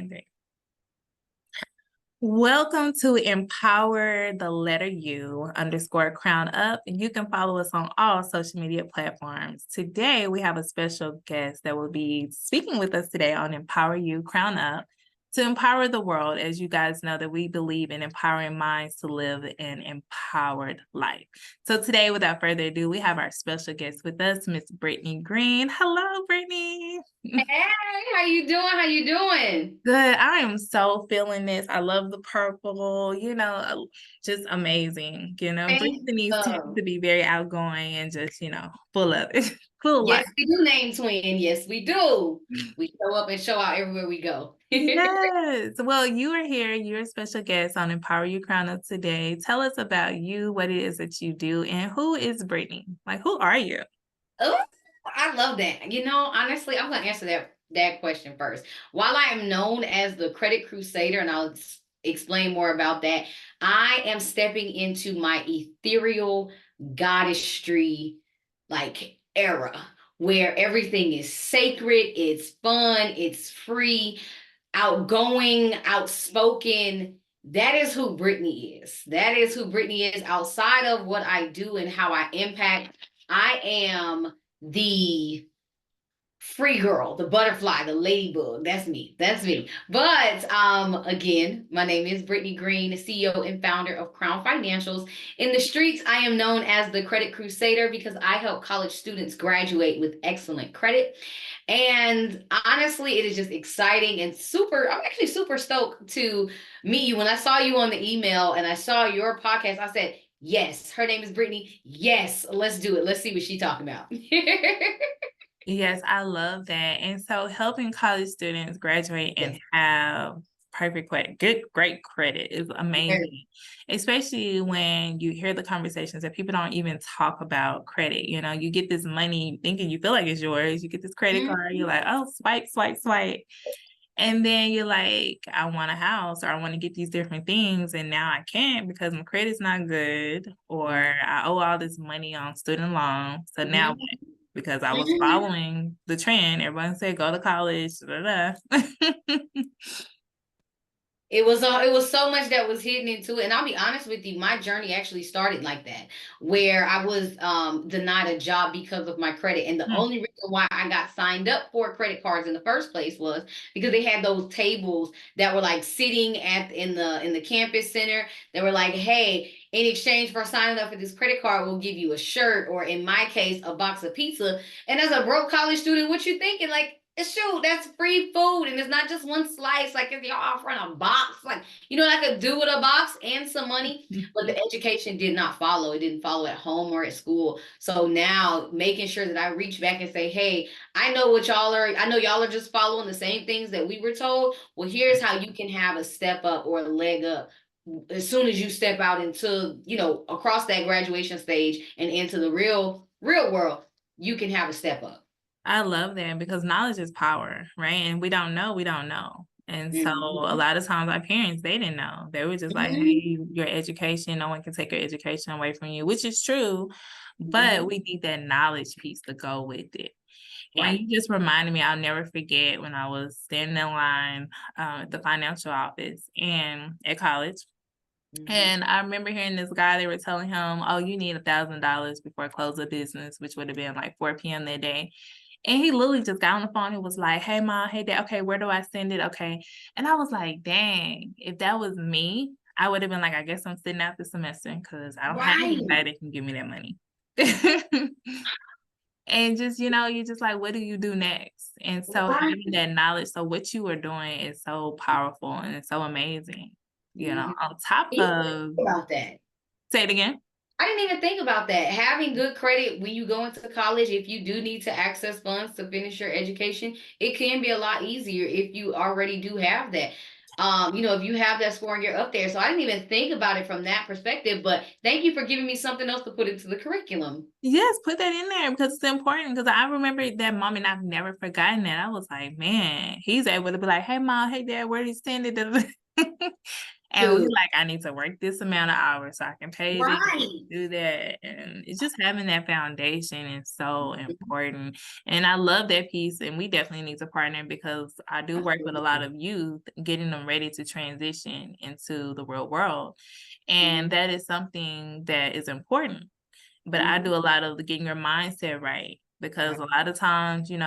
same thing. Welcome to Empower the letter U _crown up. And you can follow us on all social media platforms. Today, we have a special guest that will be speaking with us today on Empower You Crown Up to empower the world. As you guys know, that we believe in empowering minds to live an empowered life. So today, without further ado, we have our special guest with us, Miss Brittany Greene. Hello, Brittany. Hey, how you doing? How you doing? Good. I am so feeling this. I love the purple, just amazing. Thank Brittany tends you. to be very outgoing and just, full of it, full of Yes, life. we do name twin. Yes, we do. We show up and show out everywhere we go. Yes. Well, you are here. You're a special guest on Empower You Crown Up today. Tell us about you, what it is that you do, and who is Brittany? Like, who are you? Oh, I love that. Honestly, I'm going to answer that question first. While I am known as the Credit Crusader, and I'll explain more about that, I am stepping into my ethereal goddessry era where everything is sacred, it's fun, it's free, outgoing, outspoken. That is who Brittany is. That is who Brittany is outside of what I do and how I impact. I am the free girl, the butterfly, the ladybug. That's me. That's me. But again, my name is Brittany Greene, CEO and founder of Crown Financials. In the streets, I am known as the Credit Crusader because I help college students graduate with excellent credit. And honestly, it is just exciting and I'm actually super stoked to meet you. When I saw you on the email and I saw your podcast, I said, yes, her name is Brittany. Yes, let's do it. Let's see what she's talking about. Yes, I love that. And so helping college students graduate and have perfect credit, great credit is amazing, especially when you hear the conversations that people don't even talk about credit. You get this money thinking you feel like it's yours. You get this credit card, you're like, oh, swipe, swipe, swipe. And then you're like, I want a house or I want to get these different things. And now I can't because my credit's not good or I owe all this money on student loans. So now what? Because I was following the trend. Everyone said, go to college. Da, da, da. It was so much that was hidden into it. And I'll be honest with you, my journey actually started like that, where I was denied a job because of my credit. And the only reason why I got signed up for credit cards in the first place was because they had those tables that were like sitting in the campus center. They were like, hey, in exchange for signing up for this credit card, we'll give you a shirt, or in my case, a box of pizza. And as a broke college student, what you thinking? Like, shoot, that's free food, and it's not just one slice. Like, if you're offering a box, like, I could do with a box and some money, but the education did not follow. It didn't follow at home or at school. So now, making sure that I reach back and say, hey, I know y'all are just following the same things that we were told. Well, here's how you can have a step up or a leg up as soon as you step out into, across that graduation stage and into the real world. You can have a step up. I love that because knowledge is power, right? And we don't know. And so a lot of times our parents, they didn't know. They were just like, hey, your education, no one can take your education away from you, which is true. But we need that knowledge piece to go with it. Right. And you just reminded me, I'll never forget when I was standing in line at the financial office and at college. And I remember hearing this guy, they were telling him, oh, you need $1,000 before close of business, which would have been like 4 p.m. that day. And he literally just got on the phone and was like, hey, mom, hey, dad, okay, where do I send it? Okay. And I was like, dang, if that was me, I would have been like, I guess I'm sitting out the semester because I don't have anybody that can give me that money. And just, you're just like, what do you do next? And so having that knowledge, so what you are doing is so powerful and it's so amazing. On top of about that. Say it again. I didn't even think about that. Having good credit when you go into college, if you do need to access funds to finish your education, it can be a lot easier if you already do have that. If you have that score and you're up there. So I didn't even think about it from that perspective, but thank you for giving me something else to put into the curriculum. Yes, put that in there because it's important. Because I remember that moment, I've never forgotten that. I was like, man, he's able to be like, hey, mom, hey, dad, where do you send it? And we Good. like, I need to work this amount of hours so I can pay this, Right. do that. And it's just having that foundation is so important. And I love that piece. And we definitely need to partner because I do work with a lot of youth, getting them ready to transition into the real world. And that is something that is important. But I do a lot of the getting your mindset right because a lot of times, you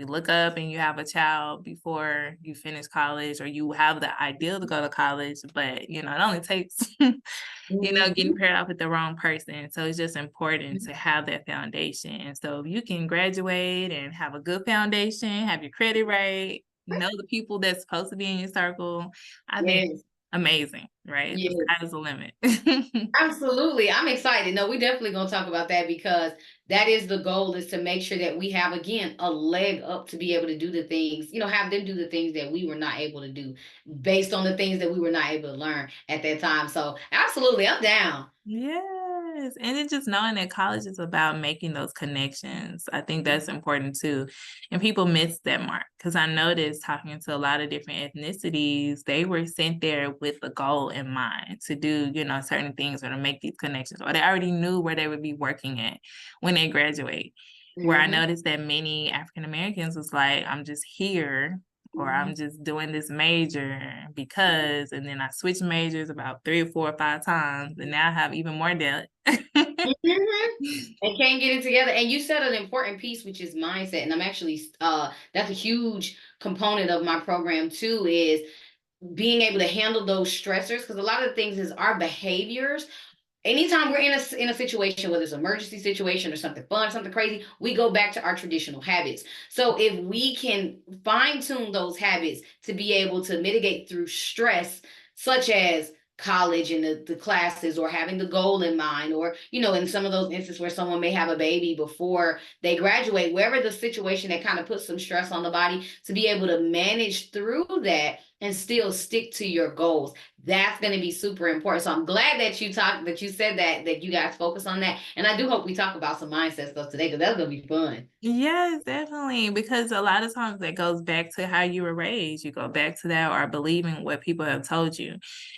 look up and you have a child before you finish college or you have the ideal to go to college, but it only takes getting paired off with the wrong person. So it's just important to have that foundation. And so if you can graduate and have a good foundation, have your credit right, know the people that's supposed to be in your circle, I think Yes. amazing, right? The Yes. sky is the limit. Absolutely. I'm excited. No, we definitely gonna talk about that because that is the goal, is to make sure that we have, again, a leg up to be able to do the things, have them do the things that we were not able to do based on the things that we were not able to learn at that time. So absolutely, I'm down. Yes, and then just knowing that college is about making those connections. I think that's important too. And people miss that mark because I noticed talking to a lot of different ethnicities, they were sent there with a goal in mind to do, certain things or to make these connections, or they already knew where they would be working at when they graduate. Where I Hmm. noticed that many African Americans was like, I'm just here or I'm just doing this major because, and then I switched majors about 3 or 4 or 5 times, and now I have even more debt. Hmm. And can't get it together. And you said an important piece, which is mindset. And I'm actually, that's a huge component of my program too, is being able to handle those stressors. Because a lot of the things is our behaviors. Anytime we're in a situation, whether it's an emergency situation or something fun, something crazy, we go back to our traditional habits. So if we can fine tune those habits to be able to mitigate through stress, such as college and the classes, or having the goal in mind, or in some of those instances where someone may have a baby before they graduate, wherever the situation that kind of puts some stress on the body, to be able to manage through that and still stick to your goals. That's going to be super important. So I'm glad that you said that you guys focus on that. And I do hope we talk about some mindset stuff today, because that's going to be fun. Yes, definitely. Because a lot of times that goes back to how you were raised. You go back to that or believing what people have told you.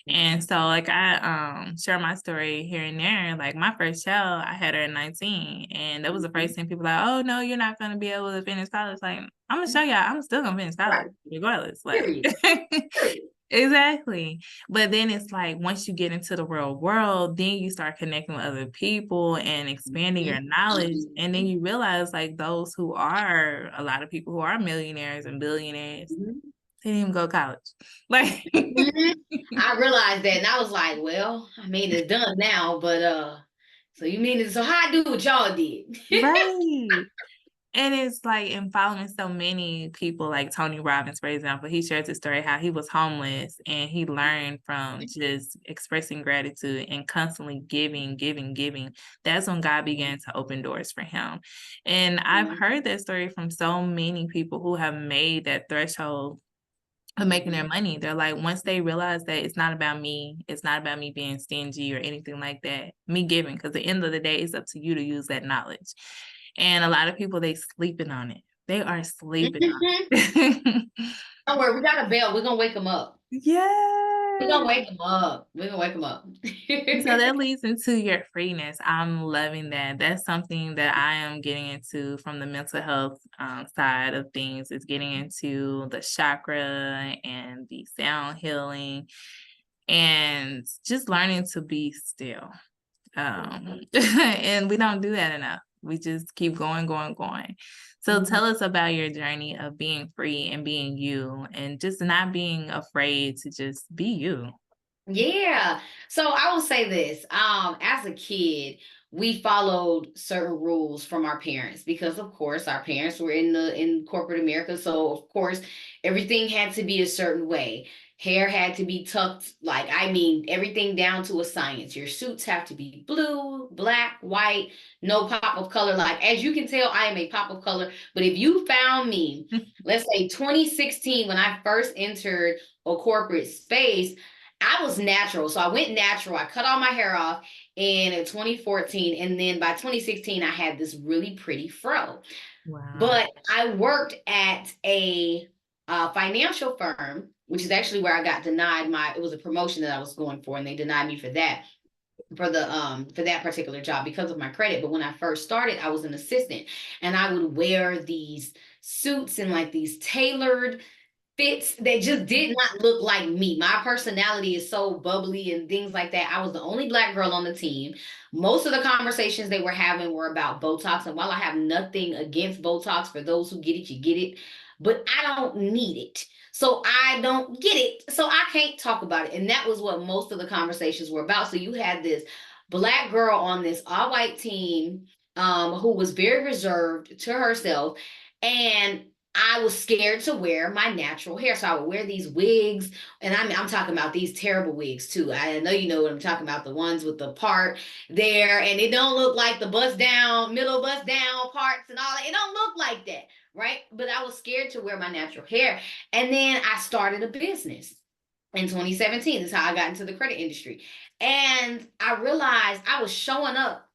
And so like I share my story here and there. Like my first child, I had her at 19. And that was the first thing people like, oh no, you're not gonna be able to finish college. Like, I'm gonna show y'all I'm still gonna finish Right. college regardless. Like Period. Period. exactly. But then it's like once you get into the real world, then you start connecting with other people and expanding your knowledge. And then you realize like those who are a lot of people who are millionaires and billionaires, they didn't even go to college. Like I realized that, and I was like, well, I mean, it's done now, but so you mean it? So how I do what y'all did? right. And it's like in following so many people like Tony Robbins, for example, he shares his story how he was homeless and he learned from just expressing gratitude and constantly giving, giving, giving. That's when God began to open doors for him. And I've heard that story from so many people who have made that threshold of making their money. They're like, once they realize that it's not about me being stingy or anything like that, me giving, because at the end of the day, it's up to you to use that knowledge. And a lot of people, they sleeping on it. They are sleeping on it. Don't worry, we got a bell. We're gonna wake them up. We're Yeah. gonna wake them up. We're gonna wake them up. So that leads into your freeness. I'm loving that. That's something that I am getting into from the mental health side of things, is getting into the chakra and the sound healing and just learning to be still. And we don't do that enough. We just keep going, going, going. So tell us about your journey of being free and being you and just not being afraid to just be you. Yeah. So I will say this. As a kid, we followed certain rules from our parents, because of course our parents were in corporate America. So of course everything had to be a certain way. Hair had to be tucked, like, I mean, everything down to a science. Your suits have to be blue, black, white, no pop of color. Like, as you can tell, I am a pop of color. But if you found me, let's say 2016, when I first entered a corporate space, I was natural. So I went natural. I cut all my hair off in 2014. And then by 2016, I had this really pretty fro. Wow. But I worked at a financial firm, which is actually where I got denied it was a promotion that I was going for, and they denied me for that for that particular job because of my credit. But when I first started, I was an assistant, and I would wear these suits and like these tailored fits that just did not look like me. My personality is so bubbly and things like that. I was the only Black girl on the team. Most of the conversations they were having were about Botox. And while I have nothing against Botox, for those who get it, you get it. But I don't need it. So I don't get it. So I can't talk about it. And that was what most of the conversations were about. So you had this Black girl on this all white team who was very reserved to herself. And I was scared to wear my natural hair. So I would wear these wigs. And I'm talking about these terrible wigs too. I know you know what I'm talking about, the ones with the part there. And it don't look like the bust down, middle bust down parts and all that. It don't look like that, right? But I was scared to wear my natural hair. And then I started a business in 2017. This is how I got into the credit industry. And I realized I was showing up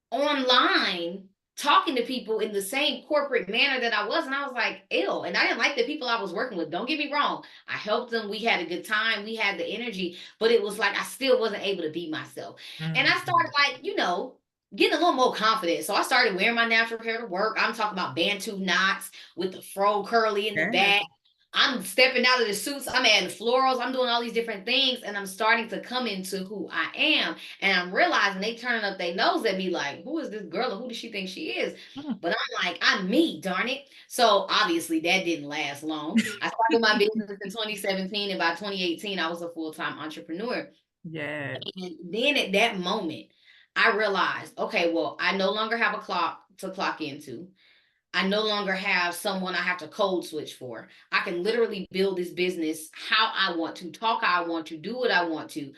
online talking to people in the same corporate manner that I was. And I was like, ew. And I didn't like the people I was working with. Don't get me wrong. I helped them. We had a good time. We had the energy, but it was like I still wasn't able to be myself. And I started like, getting a little more confident. So I started wearing my natural hair to work. I'm talking about Bantu knots with the fro curly in the back. I'm stepping out of the suits. I'm adding florals. I'm doing all these different things. And I'm starting to come into who I am. And I'm realizing they turning up their nose at me like, who is this girl and who does she think she is? But I'm like, I'm me, darn it. So obviously that didn't last long. I started my business in 2017. And by 2018, I was a full-time entrepreneur. Yeah. And then at that moment, I realized, okay, well, I no longer have a clock to clock into. I no longer have someone I have to code switch for. I can literally build this business how I want to, talk how I want to, do what I want to.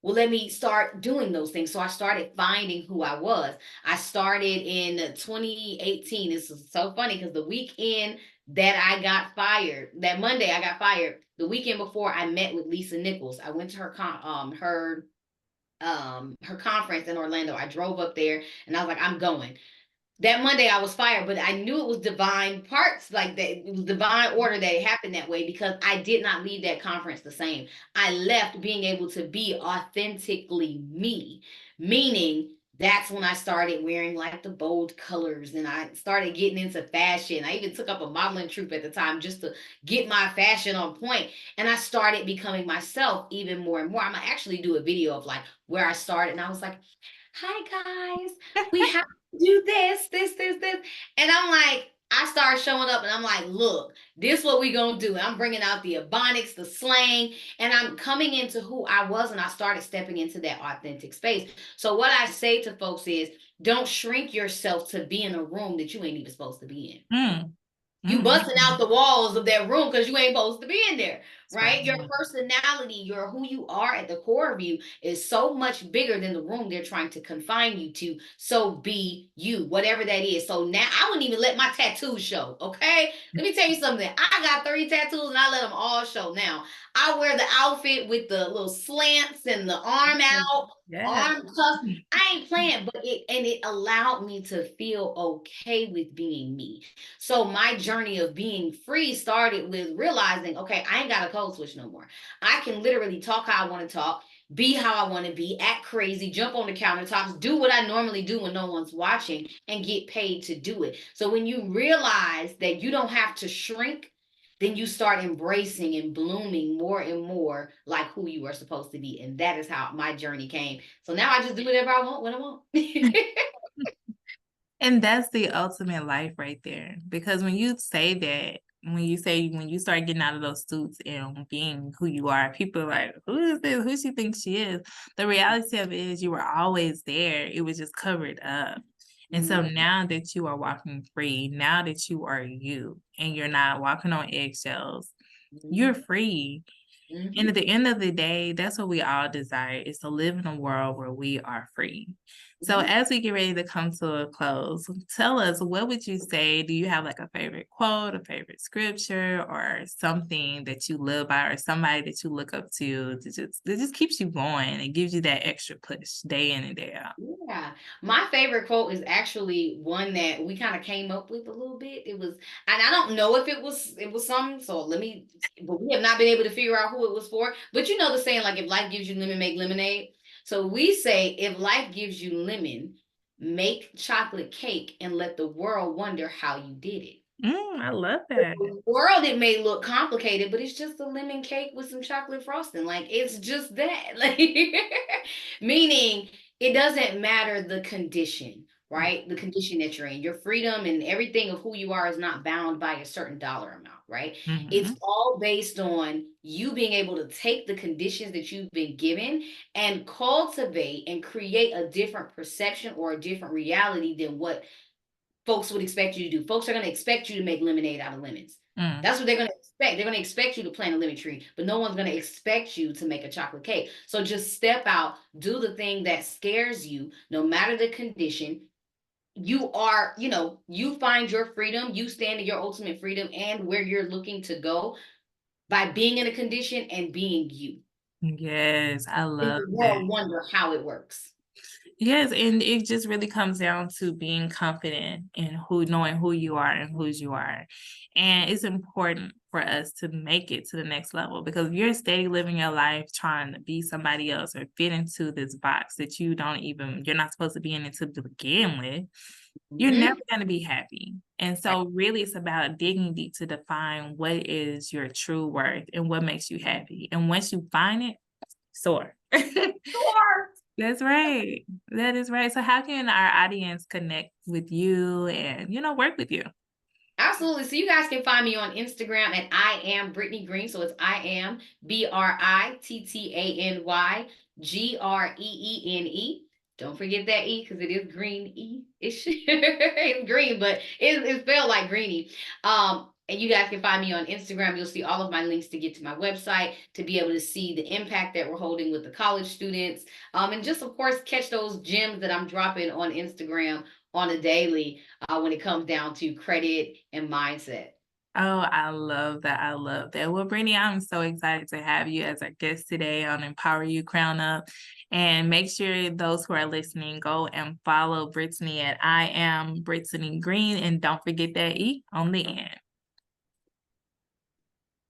Well, let me start doing those things. So I started finding who I was. I started in 2018. This is so funny because the weekend that I got fired, that Monday I got fired, the weekend before I met with Lisa Nichols. I went to her conference in Orlando. I drove up there and I was like, I'm going. That Monday I was fired, but I knew it was divine parts, like that it was divine order that it happened that way because I did not leave that conference the same. I left being able to be authentically me, meaning that's when I started wearing like the bold colors and I started getting into fashion. I even took up a modeling troupe at the time just to get my fashion on point. And I started becoming myself even more and more. I'm gonna actually do a video of like where I started. And I was like, hi guys, we have do this. And I'm like, I start showing up and I'm like, look, this what we gonna do. And I'm bringing out the ebonics, the slang, and I'm coming into who I was and I started stepping into that authentic space. So what I say to folks is don't shrink yourself to be in a room that you ain't even supposed to be in. You busting out the walls of that room because you ain't supposed to be in there, right? Your personality, your who you are at the core of you is so much bigger than the room they're trying to confine you to. So be you, whatever that is. So now I wouldn't even let my tattoos show, okay? Let me tell you something. I got 30 tattoos and I let them all show now. I wear the outfit with the little slants and the arm out, arm cuffs. I ain't playing, but it allowed me to feel okay with being me. So my journey of being free started with realizing, okay, I ain't got a code switch no more. I can literally talk how I want to talk, be how I want to be, act crazy, jump on the countertops, do what I normally do when no one's watching, and get paid to do it. So when you realize that you don't have to shrink, then you start embracing and blooming more and more like who you are supposed to be. And that is how my journey came. So now I just do whatever I want when I want. And that's the ultimate life right there. Because when you say that, when you start getting out of those suits and being who you are, people are like, who is this? Who she thinks she is? The reality of it is you were always there. It was just covered up. And so now that you are walking free, now that you are you and you're not walking on eggshells, you're free. And at the end of the day, that's what we all desire, is to live in a world where we are free. So as we get ready to come to a close, tell us, what would you say? Do you have like a favorite quote, a favorite scripture, or something that you live by, or somebody that you look up to that just keeps you going and gives you that extra push day in and day out? Yeah. My favorite quote is actually one that we kind of came up with a little bit. It was, and I don't know if it was something, so but we have not been able to figure out who it was for. But you know the saying, like, if life gives you lemon, make lemonade. So we say, if life gives you lemon, make chocolate cake and let the world wonder how you did it. I love To that. the world, it may look complicated, but it's just a lemon cake with some chocolate frosting. Like, it's just that. Like, meaning it doesn't matter the condition, right? The condition that you're in. Your freedom and everything of who you are is not bound by a certain dollar amount, right? It's Mhm. all based on you being able to take the conditions that you've been given and cultivate and create a different perception or a different reality than what folks would expect you to do. Folks are going to expect you to make lemonade out of lemons. Mm. That's what they're going to expect. They're going to expect you to plant a lemon tree, but no one's going to expect you to make a chocolate cake. So just step out, do the thing that scares you, no matter the condition. You are, you find your freedom, you stand in your ultimate freedom and where you're looking to go by being in a condition and being you. Yes, I And love the that. world wonder how it works. Yes, and it just really comes down to being confident in knowing who you are and whose you are. And it's important for us to make it to the next level, because if you're steady living your life trying to be somebody else or fit into this box that you're not supposed to be in it to begin with, you're never Mhm. going to be happy. And so really it's about digging deep to define what is your true worth and what makes you happy. And once you find it, soar. Sure. That's right. That is right. So how can our audience connect with you and, work with you? Absolutely. So you guys can find me on Instagram at I am Brittany Greene. So it's I am BRITTANYGREENE. Don't forget that E because it is green E. It's green, but it's spelled like greenie. And you guys can find me on Instagram. You'll see all of my links to get to my website to be able to see the impact that we're holding with the college students. And just of course catch those gems that I'm dropping on Instagram on a daily when it comes down to credit and mindset. Oh, I love that. I love that. Well, Brittany, I'm so excited to have you as our guest today on Empower You Crown Up. And make sure those who are listening go and follow Brittany at I am Brittany Greene. And don't forget that E on the end.